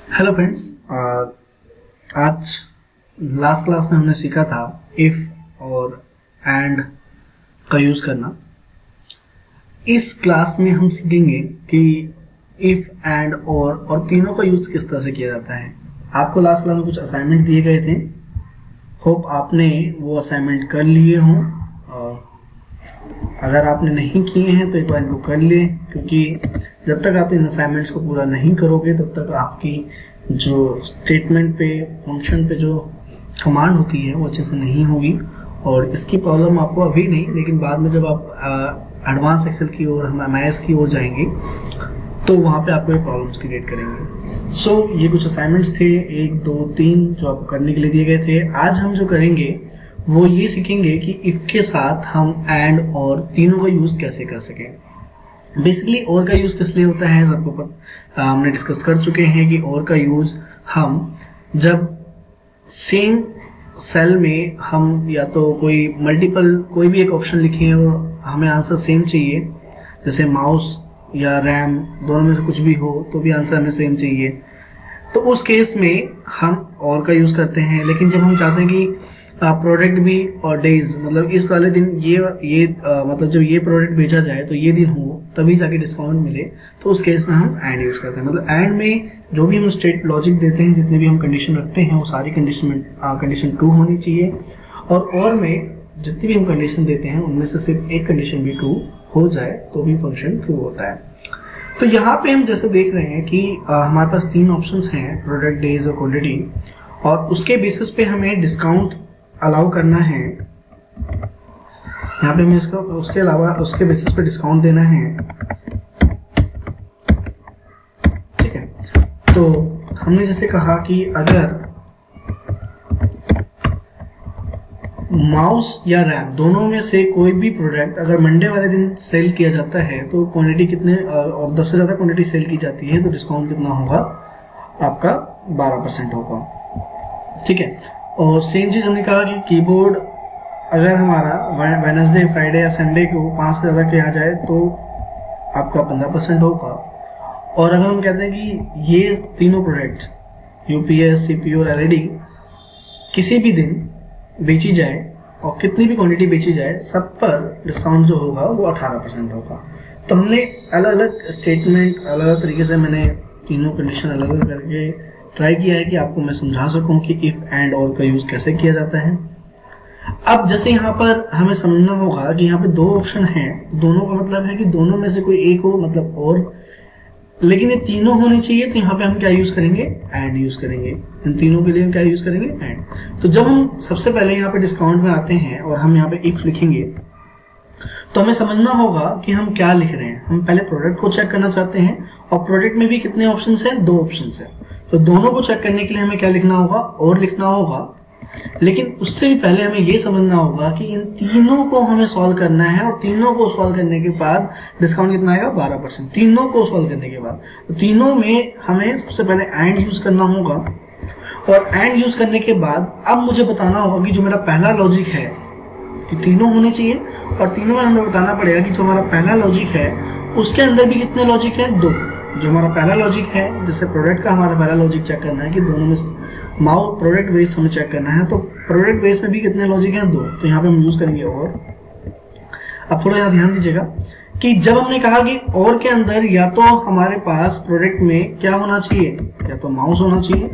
Hello friends, आज last class में हमने सीखा था इफ और एंड का यूज करना। इस क्लास में हम सीखेंगे कि इफ एंड और तीनों का यूज किस तरह से किया जाता है। आपको लास्ट क्लास में कुछ असाइनमेंट दिए गए थे, होप आपने वो असाइनमेंट कर लिए हों। अगर आपने नहीं किए हैं तो एक बार इनको कर लें, क्योंकि जब तक आप इन असाइनमेंट्स को पूरा नहीं करोगे तब तक आपकी जो स्टेटमेंट पे, फंक्शन पे जो कमांड होती है वो अच्छे से नहीं होगी। और इसकी प्रॉब्लम आपको अभी नहीं, लेकिन बाद में जब आप एडवांस एक्सेल की ओर, हम एमआईएस की ओर जाएंगे तो वहाँ पे आपको ये प्रॉब्लम्स क्रिएट करेंगे। सो ये कुछ असाइनमेंट्स थे, 1, 2, 3 जो आपको करने के लिए दिए गए थे। आज हम जो करेंगे वो ये सीखेंगे कि इफ के साथ हम एंड और तीनों का यूज कैसे कर सकें। बेसिकली और का यूज किस लिए होता है सबको पता, हमने डिस्कस कर चुके हैं कि और का यूज हम जब सेम सेल में हम या तो कोई मल्टीपल कोई भी एक ऑप्शन लिखे और हमें आंसर सेम चाहिए, जैसे माउस या रैम दोनों में से कुछ भी हो तो भी आंसर हमें सेम चाहिए, तो उस केस में हम और का यूज करते हैं। लेकिन जब हम चाहते हैं कि प्रोडक्ट भी और डेज, मतलब इस वाले दिन ये मतलब जब ये प्रोडक्ट भेजा जाए तो ये दिन हो तभी जाके डिस्काउंट मिले, तो उस केस में हम एंड यूज करते हैं। मतलब एंड में जो भी हम स्टेट लॉजिक देते हैं, जितने भी हम कंडीशन रखते हैं वो सारी कंडीशन ट्रू होनी चाहिए, और में जितनी भी हम कंडीशन देते हैं उनमें से सिर्फ एक कंडीशन भी ट्रू हो जाए तो भी फंक्शन ट्रू होता है। तो यहाँ पे हम जैसे देख रहे हैं कि हमारे पास 3 ऑप्शंस हैं, प्रोडक्ट, डेज और क्वांटिटी, और उसके बेसिस पे हमें डिस्काउंट अलाउ करना है। यहाँ पे हमें इसको उसके अलावा उसके बेसिस पे डिस्काउंट देना है, ठीक है। तो हमने जैसे कहा कि अगर माउस या रैम दोनों में से कोई भी प्रोडक्ट अगर मंडे वाले दिन सेल किया जाता है तो क्वांटिटी कितने, और 10 से ज्यादा क्वांटिटी सेल की जाती है तो डिस्काउंट कितना होगा आपका 12% होगा, ठीक है। और सेम चीज हमने कहा कि कीबोर्ड अगर हमारा वेडनेसडे, फ्राइडे या संडे को 5 से ज्यादा किया जाए तो आपका 15% होगा। और अगर हम कहते हैं कि ये तीनों प्रोडक्ट्स यूपीएस, सीपीयू और एलईडी किसी भी दिन बेची जाए और कितनी भी क्वांटिटी बेची जाए, सब पर डिस्काउंट जो होगा वो 18% होगा। तो हमने अलग अलग स्टेटमेंट, अलग अलग तरीके से मैंने तीनों कंडीशन अलग अलग करके ट्राई किया है कि आपको मैं समझा सकूं कि इफ एंड और का यूज कैसे किया जाता है। अब जैसे यहाँ पर हमें समझना होगा कि यहाँ पे 2 ऑप्शन हैं, दोनों का मतलब है कि दोनों में से कोई एक हो, मतलब और, लेकिन ये तीनों होने चाहिए। तो यहाँ पे हम क्या यूज करेंगे, एंड यूज करेंगे। इन तीनों के लिए हम क्या यूज करेंगे, एंड। तो जब हम सबसे पहले यहाँ पे डिस्काउंट में आते हैं और हम यहाँ पे इफ लिखेंगे तो हमें समझना होगा कि हम क्या लिख रहे हैं। हम पहले प्रोडक्ट को चेक करना चाहते हैं और प्रोडक्ट में भी कितने ऑप्शन है, 2 ऑप्शन है। तो दोनों को चेक करने के लिए हमें क्या लिखना होगा, और लिखना होगा। लेकिन उससे भी पहले हमें यह समझना होगा कि इन तीनों को हमें सॉल्व करना है, और तीनों को सॉल्व करने के बाद डिस्काउंट कितना आएगा, 12%। तीनों को सॉल्व करने के बाद तो तीनों में हमें सबसे पहले एंड यूज करना होगा, और एंड यूज करने के बाद अब मुझे बताना होगा कि जो मेरा पहला लॉजिक है कि तीनों होने चाहिए, और तीनों में हमें बताना पड़ेगा कि जो हमारा पहला लॉजिक है उसके अंदर भी कितने लॉजिक है, 2। जो हमारा पहला लॉजिक है, जैसे प्रोडक्ट का हमारा पहला लॉजिक चेक करना है कि दोनों में माउस प्रोडक्ट बेस हमें चेक करना है, तो प्रोडक्ट बेस में भी कितने लॉजिक हैं, 2। तो यहाँ पे हम यूज करेंगे और। अब थोड़ा यहाँ ध्यान दीजिएगा कि जब हमने कहा कि और के अंदर या तो हमारे पास प्रोडक्ट में क्या होना चाहिए, या तो माउस होना चाहिए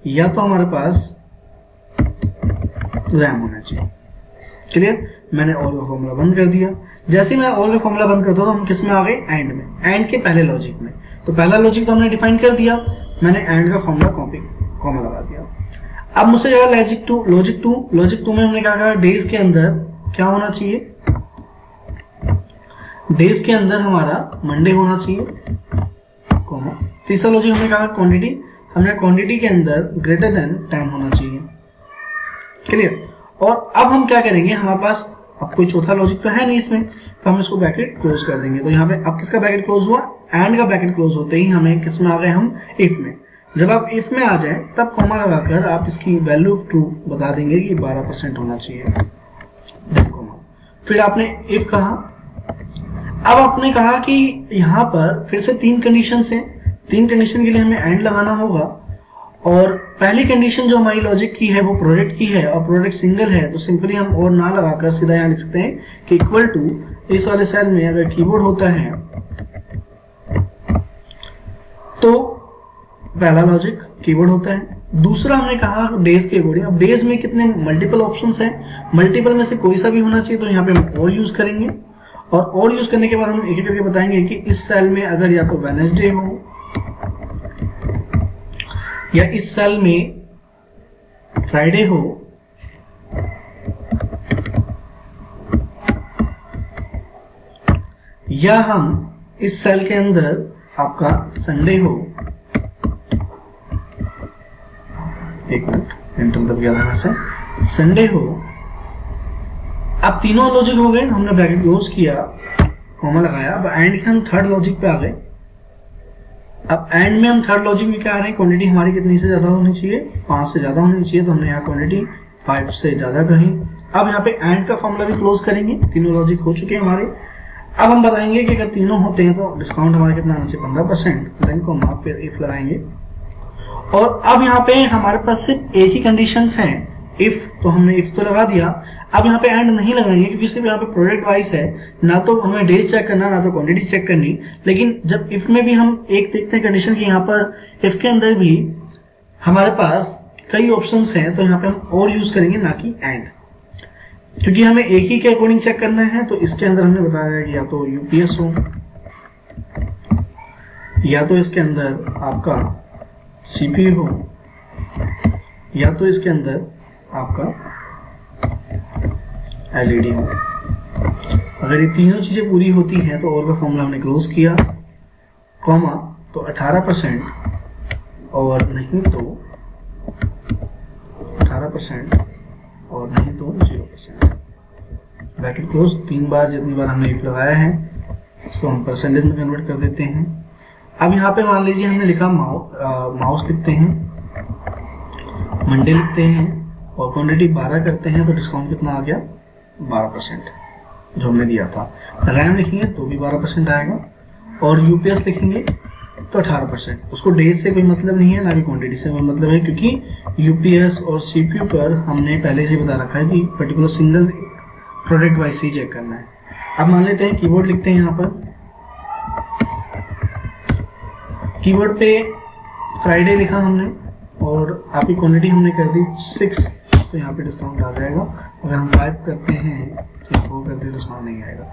या तो हमारे पास रैम होना चाहिए। क्लियर। मैंने और का फॉर्मूला बंद कर दिया। जैसे मैं और का फॉर्मूला बंद करता हूं तो हम किस में आ गए, एंड में, एंड के पहले लॉजिक में। तो पहला लॉजिक तो हमने डिफाइन कर दिया, मैंने एंड का फॉर्मूला कॉमा लगा दिया। अब मुझसे लगा लॉजिक टू में हमने क्या कहा, डेज के अंदर क्या होना चाहिए, डेज के अंदर हमारा मंडे होना चाहिए, कॉमा। तीसरा लॉजिक हमने कहा क्वांटिटी, हमने क्वांटिटी के अंदर ग्रेटर देन 10 होना चाहिए। क्लियर। और अब हम क्या करेंगे, हमारे पास अब कोई चौथा लॉजिक तो है नहीं इसमें, तो हम इसको ब्रैकेट क्लोज कर देंगे। तो यहाँ पे अब किसका ब्रैकेट क्लोज हुआ, एंड का ब्रैकेट क्लोज होते ही हमें किस में आ गए, हम इफ में। जब आप इफ में आ जाए तब कॉमा लगाकर आप इसकी वैल्यू ट्रू बता देंगे कि 12% होना चाहिए, फिर आपने इफ कहा। अब आपने कहा कि यहाँ पर फिर से 3 कंडीशंस हैं, 3 कंडीशन के लिए हमें एंड लगाना होगा, और पहली कंडीशन जो हमारी लॉजिक की है वो प्रोडक्ट की है और प्रोडक्ट सिंगल है, तो सिंपली हम और ना लगाकर सीधा यहाँ लिख सकते हैं कि इक्वल टू, इस वाले सेल में अगर कीबोर्ड होता है तो पहला लॉजिक कीबोर्ड होता है। दूसरा हमने कहा डेज के अकॉर्डिंग। अब डेज में कितने मल्टीपल ऑप्शंस हैं, मल्टीपल में से कोई सा भी होना चाहिए, तो यहाँ पे हम और यूज करेंगे, और यूज करने के बाद हम एक एक करके बताएंगे कि इस सेल में अगर या तो वेडनेसडे हो या इस सेल में फ्राइडे हो या हम इस सेल के अंदर आपका संडे हो, एक मिनट एंटर दब गया था से, संडे हो। अब तीनों लॉजिक हो गए, हमने ब्रैकेट क्लोज किया, कॉमा लगाया। अब एंड के हम थर्ड लॉजिक पे आ गए। अब एंड में हम थर्ड लॉजिक में क्या आ रहे हैं, क्वांटिटी हमारी कितनी से ज्यादा होनी चाहिए, 5 से ज्यादा होनी चाहिए, तो हमने यहाँ क्वांटिटी 5 से ज्यादा कही। अब यहाँ पे एंड का फॉर्मूला भी क्लोज करेंगे, तीनों लॉजिक हो चुके हैं हमारे। अब हम बताएंगे कि अगर तीनों होते हैं तो डिस्काउंट हमारा कितना आना चाहिए, 15%, देन कॉमा, फिर इफ लगाएंगे। और अब यहाँ पे हमारे पास सिर्फ एक ही कंडीशंस हैं, इफ, तो हमने इफ तो लगा दिया। अब यहाँ पे एंड नहीं लगाएंगे क्योंकि सिर्फ यहाँ पे प्रोडक्ट वाइज है, ना तो हमें डेज चेक करना ना तो क्वांटिटी चेक करनी। लेकिन जब इफ में भी हम एक देखते हैं कंडीशन की, यहाँ पर इफ के अंदर भी हमारे पास कई ऑप्शंस हैं, तो यहाँ पे हम और यूज करेंगे ना कि एंड, क्योंकि हमें एक ही के अकॉर्डिंग चेक करना है। तो इसके अंदर हमने बताया कि या तो यूपीएस हो या तो इसके अंदर आपका सीपीयू हो या तो इसके अंदर आपका एलईडी हो। अगर ये तीनों चीजें पूरी होती हैं तो और का फॉर्मूला हमने क्लोज किया, कॉमा, तो 18% और नहीं तो 18% और नहीं तो 0%, ब्रैकेट क्लोज। 3 बार जितनी बार हमने इफ लगाया है उसको हम परसेंटेज में कन्वर्ट कर देते हैं। अब यहाँ पे मान लीजिए हमने लिखा माउस लिखते हैं, मंडे लिखते हैं और क्वांटिटी 12 करते हैं, तो डिस्काउंट कितना आ गया, 12% जो हमने दिया था। रैम लिखेंगे तो भी 12% आएगा, और यूपीएस लिखेंगे तो 18%। उसको डेज से कोई मतलब नहीं है, ना कि क्वांटिटी से कोई मतलब है, क्योंकि यूपीएस और सीपीयू पर हमने पहले से बता रखा है कि पर्टिकुलर सिंगल प्रोडक्ट वाइज ही चेक करना है। अब मान लेते हैं कीबोर्ड लिखते हैं, यहाँ पर कीबोर्ड पे फ्राइडे लिखा हमने और आपकी क्वांटिटी हमने कर दी 6, तो यहाँ पे डिस्काउंट आ जाएगा। अगर हम 5 करते हैं तो 4 करते हैं, डिस्काउंट नहीं आएगा।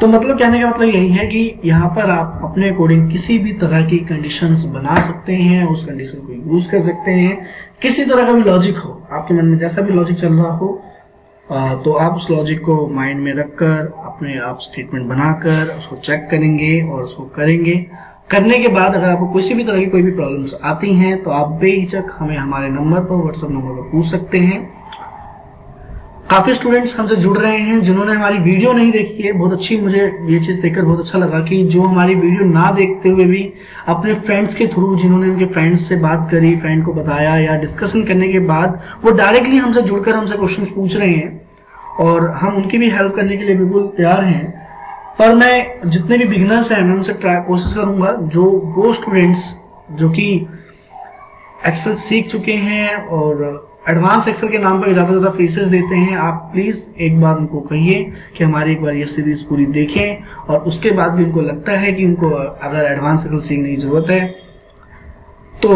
तो मतलब कहने का मतलब यही है कि यहाँ पर आप अपने अकॉर्डिंग किसी भी तरह की कंडीशंस बना सकते हैं, उस कंडीशन को यूज कर सकते हैं। किसी तरह का भी लॉजिक हो, आपके मन में जैसा भी लॉजिक चल रहा हो, तो आप उस लॉजिक को माइंड में रखकर अपने आप स्टेटमेंट बनाकर उसको चेक करेंगे और उसको करेंगे। करने के बाद अगर आपको किसी भी तरह की कोई भी प्रॉब्लम्स आती हैं तो आप बेहिचक हमें हमारे नंबर पर, व्हाट्सएप नंबर पर पूछ सकते हैं। काफी स्टूडेंट्स हमसे जुड़ रहे हैं जिन्होंने हमारी वीडियो नहीं देखी है। बहुत अच्छी, मुझे ये चीज देखकर बहुत अच्छा लगा कि जो हमारी वीडियो ना देखते हुए भी अपने फ्रेंड्स के थ्रू, जिन्होंने उनके फ्रेंड्स से बात करी, फ्रेंड को बताया या डिस्कशन करने के बाद वो डायरेक्टली हमसे जुड़कर हमसे क्वेश्चन पूछ रहे हैं, और हम उनकी भी हेल्प करने के लिए बिल्कुल तैयार हैं। पर मैं जितने भी बिगिनर्स हैं, मैं उनसे कोशिश करूंगा, जो वो स्टूडेंट्स जो कि एक्सेल सीख चुके हैं और एडवांस एक्सेल के नाम पर ज्यादा से ज्यादा फीसेस देते हैं, आप प्लीज एक बार उनको कहिए कि हमारी एक बार ये सीरीज पूरी देखें, और उसके बाद भी उनको लगता है कि उनको अगर एडवांस एक्सेल सीखने की जरूरत है तो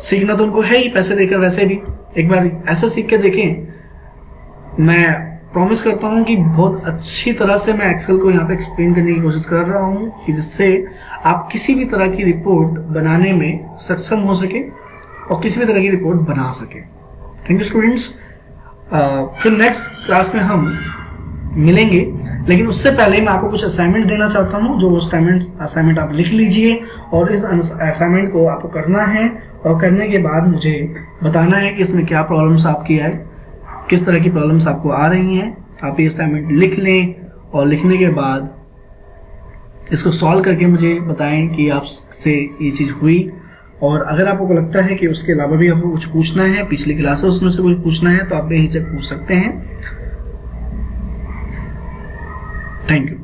सीखना तो उनको है ही, पैसे देकर वैसे भी, एक बार ऐसा सीख के देखें। मैं प्रॉमिस करता हूं कि बहुत अच्छी तरह से मैं एक्सेल को यहाँ पे एक्सप्लेन करने की कोशिश कर रहा हूं कि जिससे आप किसी भी तरह की रिपोर्ट बनाने में सक्षम हो सके और किसी भी तरह की रिपोर्ट बना सके। Thank you students. फिर नेक्स्ट क्लास में हम मिलेंगे, लेकिन उससे पहले मैं आपको कुछ असाइनमेंट देना चाहता हूं, जो असाइनमेंट आप लिख लीजिए और इस असाइनमेंट को आपको करना है, और करने के बाद मुझे बताना है कि इसमें क्या प्रॉब्लम्स आपकी है, किस तरह की प्रॉब्लम्स आपको आ रही हैं। आप ये असाइनमेंट लिख लें और लिखने के बाद इसको सॉल्व करके मुझे बताएं कि आपसे ये चीज हुई, और अगर आपको लगता है कि उसके अलावा भी आपको कुछ पूछना है, पिछली क्लासेस में से कुछ पूछना है, तो आप बेहिचक पूछ सकते हैं। Thank you.